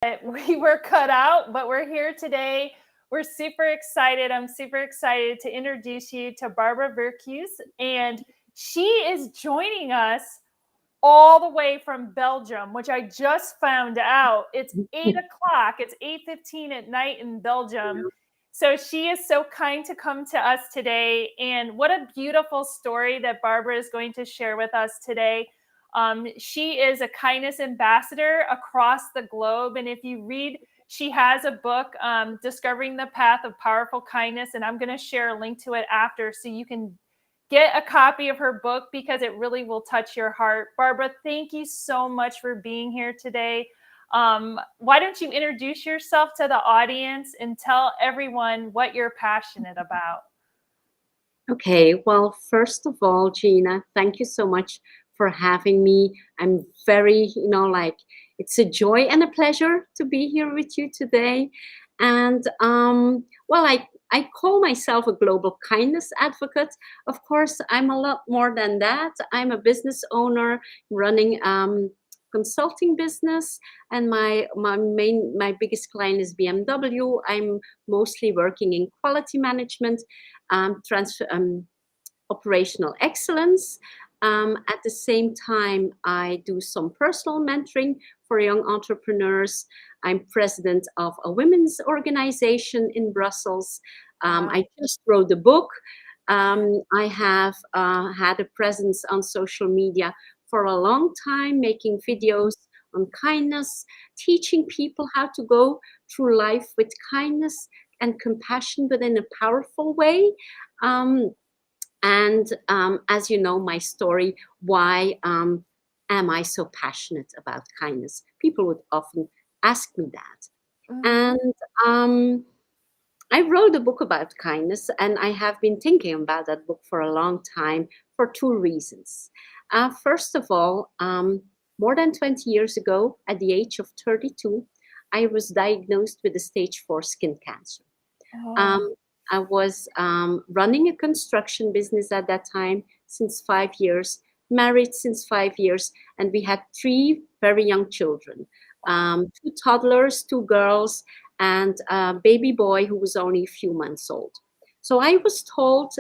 We were cut out, but we're here today. We're super excited. I'm super excited to introduce you to Barbara Vercruysse, and she is joining us all the way from Belgium, which I just found out. It's 8 o'clock. It's 8:15 at night in Belgium. So she is so kind to come to us today. And what a beautiful story that Barbara is going to share with us today. She is a kindness ambassador across the globe. And if you read, she has a book, Discovering the Path of Powerful Kindness. And I'm going to share a link to it after so you can get a copy of her book because it really will touch your heart. Barbara, thank you so much for being here today. Why don't you introduce yourself to the audience and tell everyone what you're passionate about? Okay, well, first of all, Gina, thank you so much for having me. I'm very, it's a joy and a pleasure to be here with you today. And well, I call myself a global kindness advocate. Of course, I'm a lot more than that. I'm a business owner running consulting business, and my biggest client is BMW. I'm mostly working in quality management, operational excellence. At the same time, I do some personal mentoring for young entrepreneurs. I'm president of a women's organization in Brussels. I just wrote a book. I have had a presence on social media for a long time, making videos on kindness, teaching people how to go through life with kindness and compassion, but in a powerful way. As you know, my story, why am I so passionate about kindness? People would often ask me that. And I wrote a book about kindness, and I have been thinking about that book for a long time for two reasons. First of all, more than 20 years ago, at the age of 32, I was diagnosed with a stage 4 skin cancer. I was running a construction business at that time since 5 years, married since 5 years, and we had 3 very young children, 2 toddlers, 2 girls, and a baby boy who was only a few months old. So I was told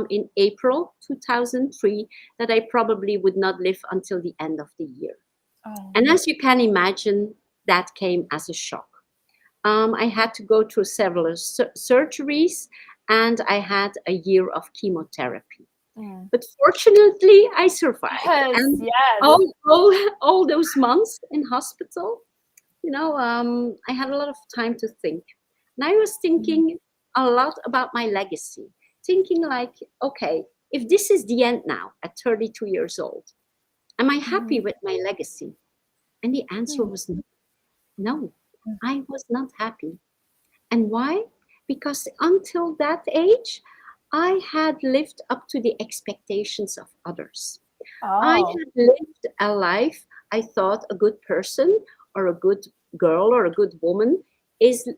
in April 2003 that I probably would not live until the end of the year. And as you can imagine, that came as a shock. I had to go through several surgeries, and I had a year of chemotherapy. But fortunately, I survived. Yes, and yes. all those months in hospital, I had a lot of time to think. And I was thinking a lot about my legacy, thinking like, okay, if this is the end now at 32 years old, am I happy with my legacy? And the answer was no. No, I was not happy. And why? Because until that age, I had lived up to the expectations of others. I had lived a life I thought a good person or a good girl or a good woman is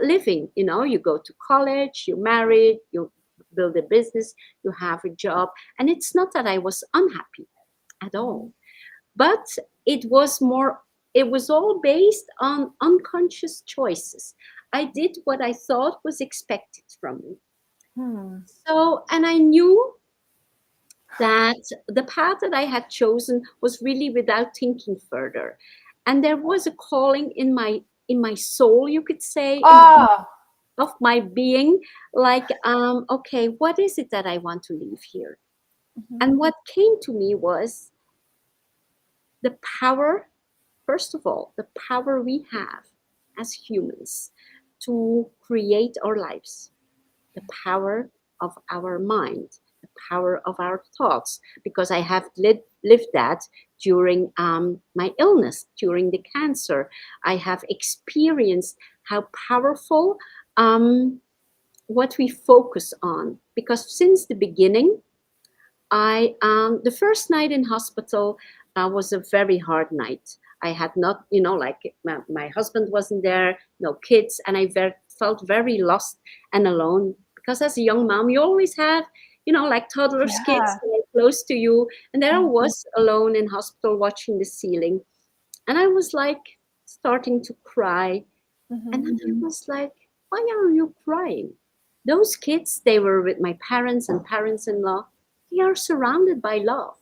living. You go to college, you marry, you build a business, you have a job. And it's not that I was unhappy at all, but it was all based on unconscious choices. I did what I thought was expected from me. So, and I knew that the path that I had chosen was really without thinking further. And there was a calling in my soul, you could say, of my being, like, okay, what is it that I want to leave here? And what came to me was the power, first of all, the power we have as humans to create our lives, the power of our mind, the power of our thoughts, because I have lived that during my illness, during the cancer. I have experienced how powerful what we focus on, because since the beginning, the first night in hospital was a very hard night. I had not, like my husband wasn't there, no kids, and I felt very lost and alone, because as a young mom, you always have, like toddlers, kids who are close to you. And there I was alone in hospital watching the ceiling. And I was like starting to cry. And then I was like, why are you crying? Those kids, they were with my parents and parents-in-law. They are surrounded by love.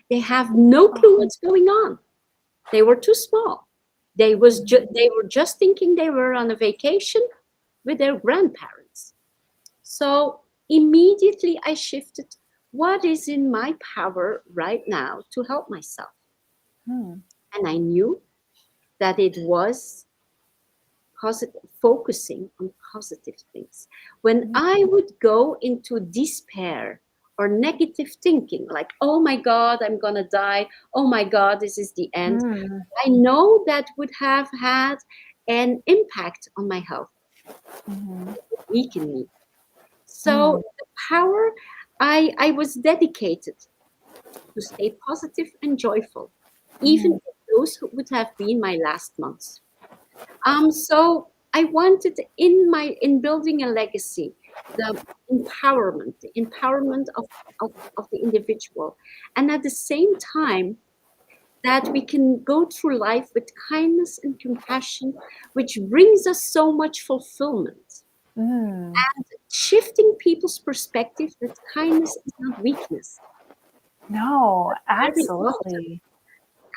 They have no clue what's going on. They were too small. They were just thinking they were on a vacation with their grandparents. So immediately I shifted. What is in my power right now to help myself? And I knew that it was positive, focusing on positive things. When I would go into despair or negative thinking, like, oh my God, I'm going to die. Oh my God, this is the end. I know that would have had an impact on my health, weaken me. So the power, I was dedicated to stay positive and joyful, even if those would have been my last months. So I wanted in building a legacy, the empowerment of the individual, and at the same time that we can go through life with kindness and compassion, which brings us so much fulfillment. And shifting people's perspective that kindness is not weakness. No, Very important. absolutely.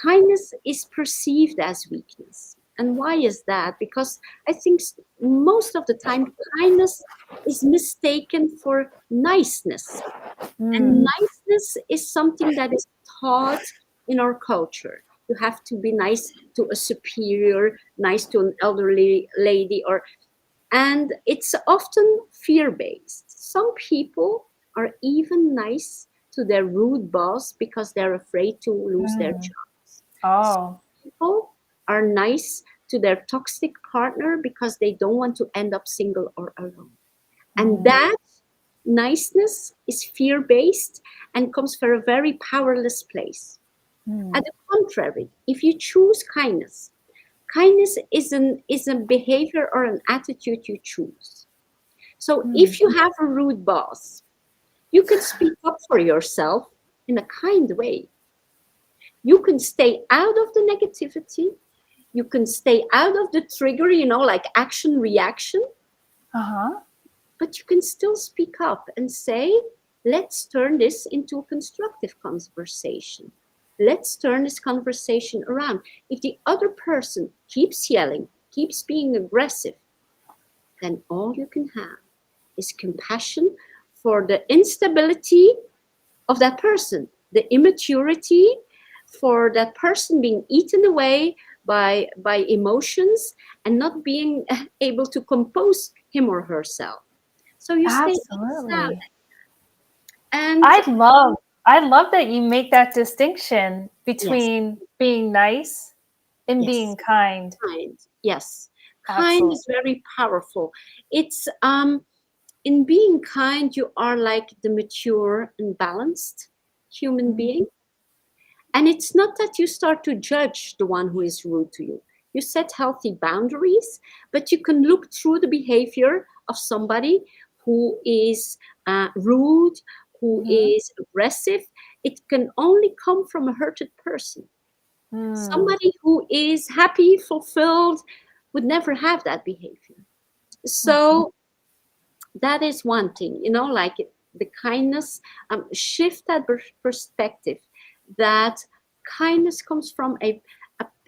Kindness is perceived as weakness. And why is that? Because I think most of the time, kindness is mistaken for niceness. And niceness is something that is taught in our culture. You have to be nice to a superior, nice to an elderly lady, and it's often fear-based. Some people are even nice to their rude boss because they're afraid to lose their jobs. Oh. People are nice to their toxic partner because they don't want to end up single or alone. And that niceness is fear-based and comes from a very powerless place. At the contrary, if you choose kindness, kindness is a behavior or an attitude you choose. So if you have a rude boss, you can speak up for yourself in a kind way. You can stay out of the negativity. You can stay out of the trigger, like action reaction. But you can still speak up and say, let's turn this into a constructive conversation. Let's turn this conversation around. If the other person keeps yelling, keeps being aggressive, then all you can have is compassion for the instability of that person, the immaturity, for that person being eaten away by emotions and not being able to compose him or herself. So you stay silent. And I love that you make that distinction between being nice and being kind. Yes. Kind Absolutely. is very powerful. It's in being kind, you are like the mature and balanced human being. And it's not that you start to judge the one who is rude to you. You set healthy boundaries, but you can look through the behavior of somebody who is rude, who is aggressive. It can only come from a hurted person. Somebody who is happy, fulfilled, would never have that behavior. So that is one thing, like the kindness, shift that perspective, that kindness comes from a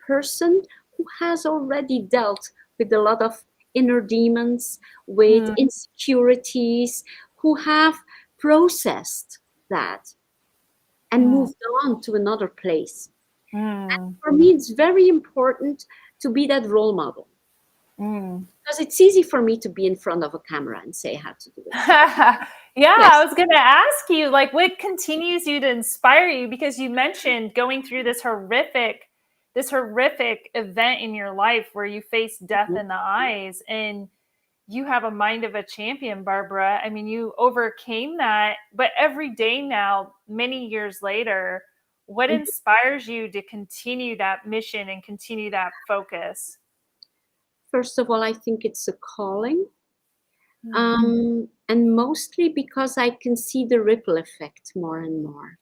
person who has already dealt with a lot of inner demons, with insecurities, who have processed that and moved on to another place. And for me, it's very important to be that role model. Because it's easy for me to be in front of a camera and say how to do it. I was going to ask you, like, what continues you to inspire you? Because you mentioned going through this horrific event in your life where you faced death in the eyes, and you have a mind of a champion, Barbara. I mean, you overcame that, but every day now, many years later, what inspires you to continue that mission and continue that focus? First of all, I think it's a calling. And mostly because I can see the ripple effect more and more.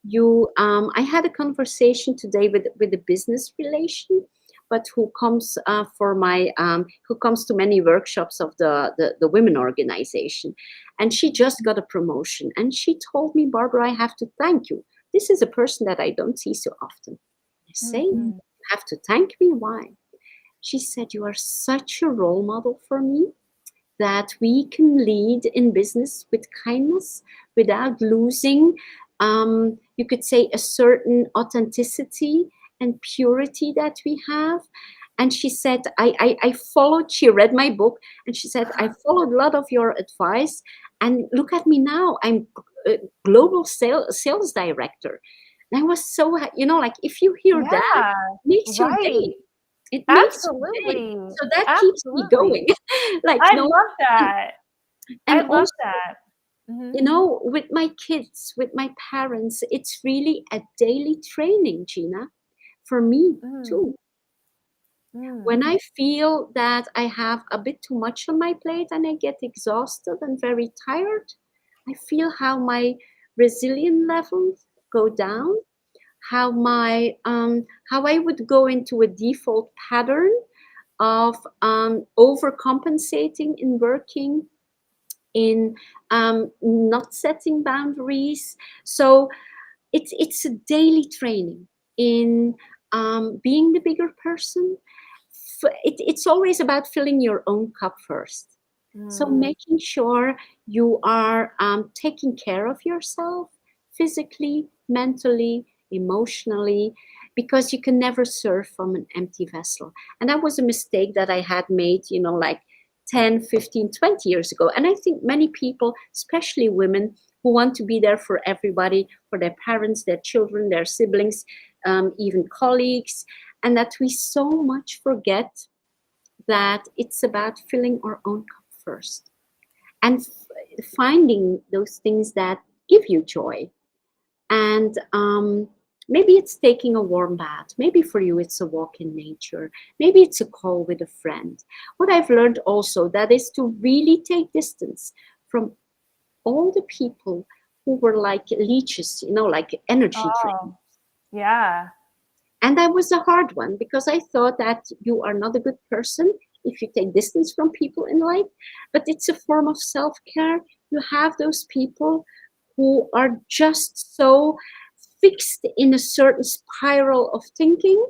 I had a conversation today with a business relation but who comes who comes to many workshops of the women organization. And she just got a promotion. And she told me, Barbara, I have to thank you. This is a person that I don't see so often. I say, you have to thank me. Why? She said, you are such a role model for me, that we can lead in business with kindness without losing, you could say, a certain authenticity and purity that we have. And she said, I followed, she read my book, and she said, I followed a lot of your advice. And look at me now, I'm a global sales director. And I was so, like, if you hear that, Yeah, it makes your right. day. It makes your day. Absolutely. So that keeps me Absolutely. going. Like, I no. love that. I And love also, that. Mhm. with my kids, with my parents, it's really a daily training, Gina, for me Mm, too. When mm. I feel that I have a bit too much on my plate and I get exhausted and very tired, I feel how my resilient levels go down, how I would go into a default pattern of overcompensating in working, in not setting boundaries. So it's a daily training in being the bigger person. It's always about filling your own cup first. So Mm. making sure you are taking care of yourself physically, mentally, emotionally, because you can never serve from an empty vessel. And that was a mistake that I had made, like 10, 15, 20 years ago. And I think many people, especially women, who want to be there for everybody, for their parents, their children, their siblings, even colleagues, and that we so much forget that it's about filling our own cup first, and finding those things that give you joy. And maybe it's taking a warm bath. Maybe for you, it's a walk in nature. Maybe it's a call with a friend. What I've learned also, that is to really take distance from all the people who were like leeches, like energy drink. Oh, yeah. And that was a hard one, because I thought that you are not a good person if you take distance from people in life. But it's a form of self care. You have those people who are just so fixed in a certain spiral of thinking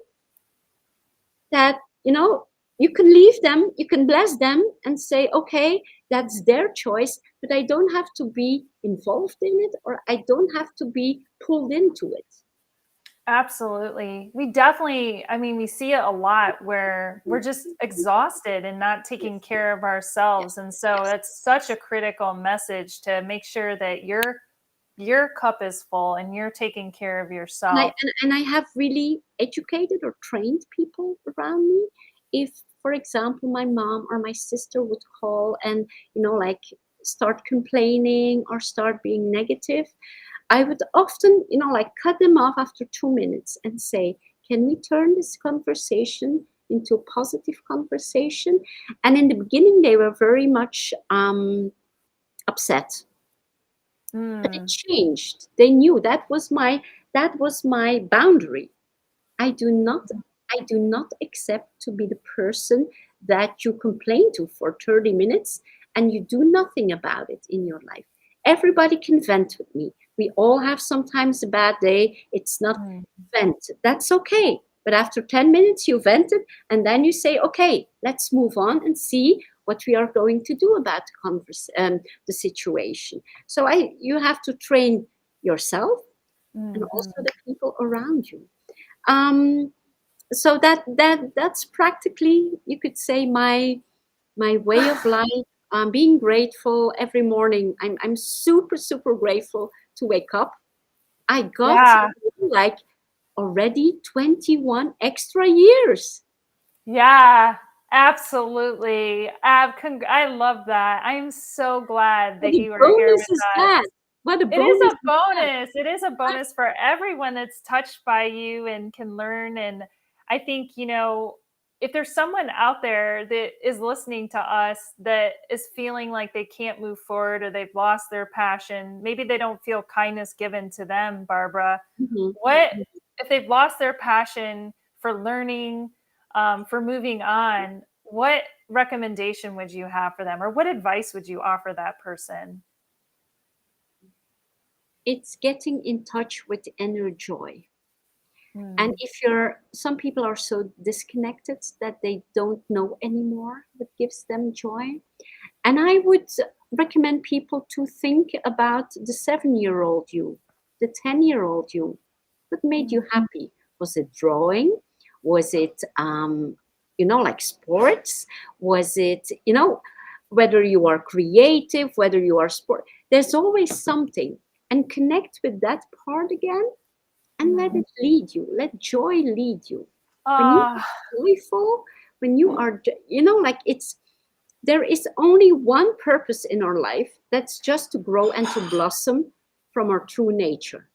that, you can leave them, you can bless them and say, okay, that's their choice, but I don't have to be involved in it, or I don't have to be pulled into it. Absolutely. We definitely, I mean, we see it a lot where we're just exhausted and not taking Yes, care of yes, ourselves. And so yes. it's such a critical message to make sure that your cup is full and you're taking care of And I yourself. and I have really educated or trained people around me. If, for example, my mom or my sister would call and, like, start complaining or start being negative, I would often, like, cut them off after 2 minutes and say, can we turn this conversation into a positive conversation? And in the beginning, they were very much upset, but it Mm, changed. They knew that was my boundary. I do not I do not accept to be the person that you complain to for 30 minutes and you do nothing about it in your life. Everybody can vent with me. We all have sometimes a bad day. It's not mm. vent. That's okay. But after 10 minutes you vented, and then you say, okay, let's move on and see what we are going to do about the situation. So you have to train yourself and also Mhm. the people around you. Um, so that's practically, you could say, my way of life. Being grateful every morning. I'm super super grateful to wake up. I got Yeah. like already 21 extra years. Yeah, absolutely. I love that. I'm so glad What that a you are here bonus with is us. that? What a It is bonus a is that? bonus. It is a bonus for everyone that's touched by you and can learn. And I think, if there's someone out there that is listening to us that is feeling like they can't move forward or they've lost their passion, maybe they don't feel kindness given to them, Barbara. Mhm. What if they've lost their passion for learning, for moving on, what recommendation would you have for them, or what advice would you offer that person? It's getting in touch with inner joy. And Mm. if some people are so disconnected that they don't know anymore what gives them joy. And I would recommend people to think about the 7-year-old you, the 10-year-old you. What made you happy? Was it drawing? Was it, like sports? Was it, whether you are creative, whether you are sport? There's always something. And connect with that part again and let it lead you. Let joy lead you. When you Ah, are joyful, when you are, there is only one purpose in our life, that's just to grow and to blossom from our true nature.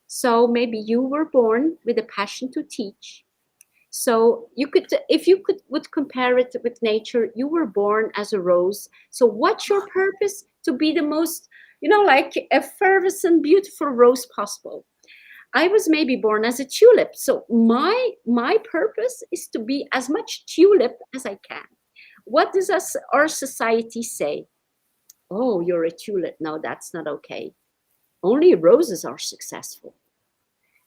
So maybe you were born with a passion to teach. So you could, if you would compare it with nature, you were born as a rose. So what's your purpose? To be the most, like effervescent, beautiful rose possible. I was maybe born as a tulip. So my purpose is to be as much tulip as I can. What does our society say? Oh, you're a tulip. No, that's not okay. Only roses are successful.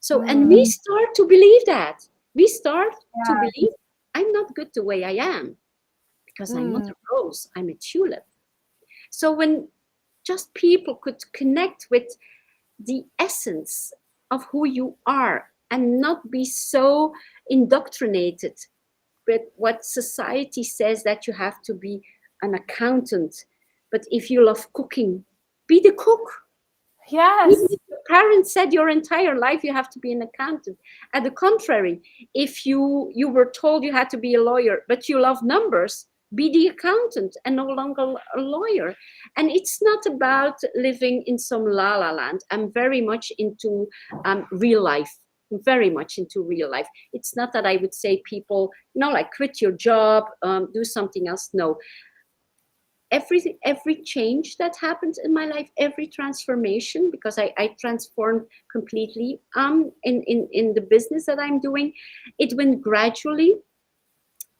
So, and we start to believe that. We start to yeah. believe I'm not good the way I am because I'm not Mm. a rose, I'm a tulip. So, when just people could connect with the essence of who you are and not be so indoctrinated with what society says that you have to be an accountant. But if you love cooking, be the cook. Even Yes. if your parents said your entire life you have to be an accountant. At the contrary, if you were told you had to be a lawyer, but you love numbers, be the accountant and no longer a lawyer. And it's not about living in some la la land. I'm very much into real life. Very much into real life. It's not that I would say people, like quit your job, do something else. No, every change that happened in my life, every transformation, because I transformed completely in the business that I'm doing, it went gradually.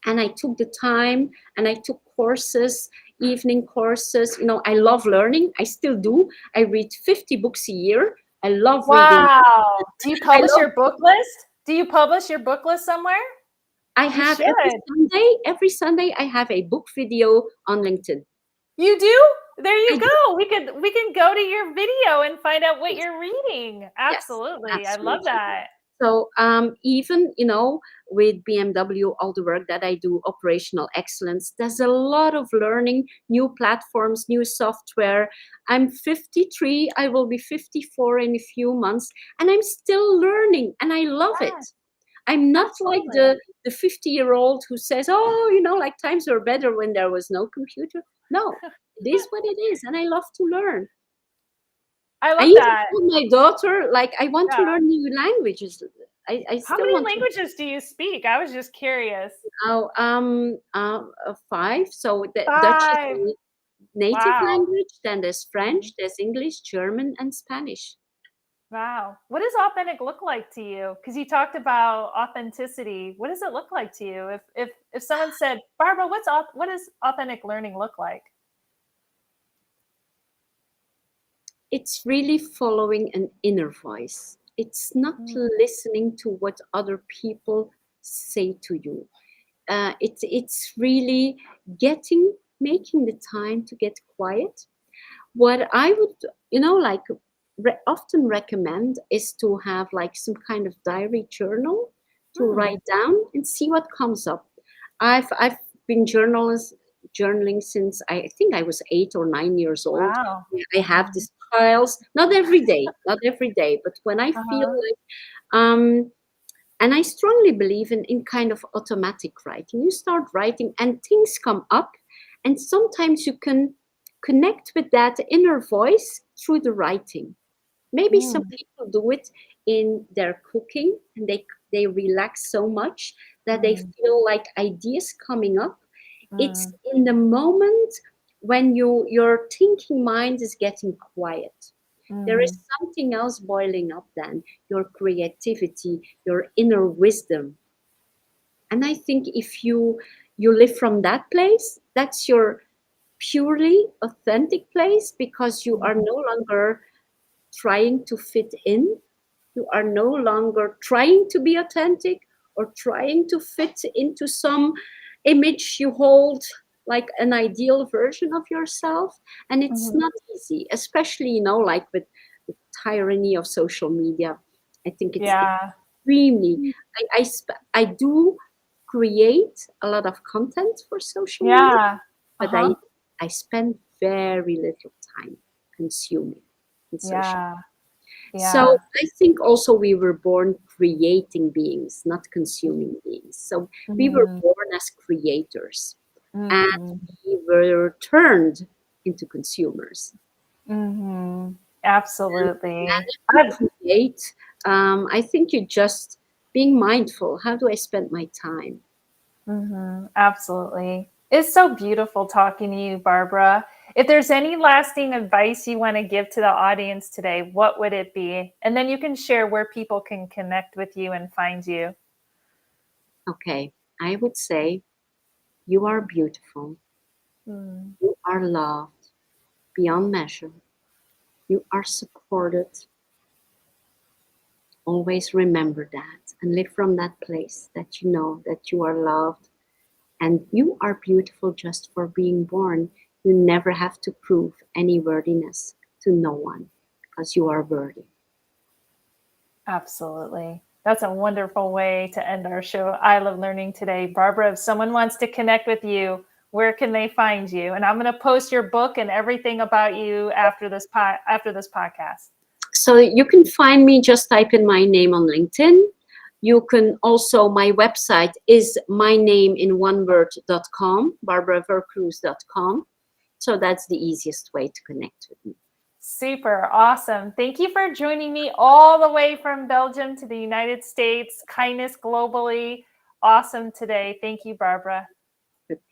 And I took the time and I took courses, evening courses. I love learning. I still do. I read 50 books a year. I love reading. Wow. Do you I publish love your book list? Do you publish your book list somewhere? I You have should. every Sunday I have a book video on LinkedIn. You do? There I you do. go. We can go to your video and find out what you're reading. Yes, Absolutely. I love absolutely. that. So even with BMW, all the work that I do, operational excellence, there's a lot of learning, new platforms, new software. I'm 53. I will be 54 in a few months, and I'm still learning, and I love it. Yes, I'm not like absolutely. the 50-year-old who says, "Oh, like times were better when there was no computer." No, it is what it is, and I love to learn. I I love even that. told my daughter, like, I want to Yeah. learn new languages. I How still many want to languages do you speak? I was just curious. know 5. So the Dutch is 5. my native Wow. language. Then there's Mhm. French, there's English, German, and Spanish. Wow. What does authentic look like to you? Because you talked about authenticity. What does it look like to you? If someone said, Barbara, what does authentic learning look like? It's really following an inner voice. It's not Mm, listening to what other people say to you. It's really making the time to get quiet. What I would, like often recommend is to have like some kind of diary journal to mm, write down and see what comes up. I've been journaling since I think I was 8 or 9 years old. wow. I have Mhm. these piles, not every day, but when I feel Uh-huh. like and I strongly believe in kind of automatic writing. You start writing and things come up, and sometimes you can connect with that inner voice through the writing. Maybe some Mm, people do it in their cooking and they relax so much that they mm, feel like ideas coming up. It's mm, in the moment when your thinking mind is getting quiet. There is mm. something else boiling up then, your creativity, your inner wisdom. And I think if you live from that place, that's your purely authentic place, because you are no longer trying to fit in. You are no longer trying to be authentic or trying to fit into some image you hold, like an ideal version of yourself. And it's Mhm. not easy, especially, like with the tyranny of social media. I think it's Yeah. extremely, I do create a lot of content for social media, Yeah. but Uh-huh. I spend very little time consuming in social. Yeah. So Yeah. I think also we were born creating beings, not consuming beings. So we were Mhm. born as creators, and Mhm. we were turned into consumers. Mhm. And Absolutely. if you create, I think you just being mindful. How do I spend my time? Absolutely. It's so beautiful talking to you, Barbara. If there's any lasting advice you want to give to the audience today, what would it be? And then you can share where people can connect with you and find you. Okay, I would say you are beautiful. Mm. You are loved beyond measure. You are supported. Always remember that and live from that place that you know that you are loved and you are beautiful just for being born. You never have to prove any worthiness to no one because you are worthy. Absolutely. That's a wonderful way to end our show. I love learning today. Barbara, if someone wants to connect with you, where can they find you? And I'm going to post your book and everything about you after this podcast. So you can find me, just type in my name on LinkedIn. You can also, my website is mynameinoneword.com, barbaravercruysse.com. So that's the easiest way to connect with me. Super awesome. Thank you for joining me all the way from Belgium to the United States. Kindness globally. Awesome today. Thank you, Barbara. With pleasure.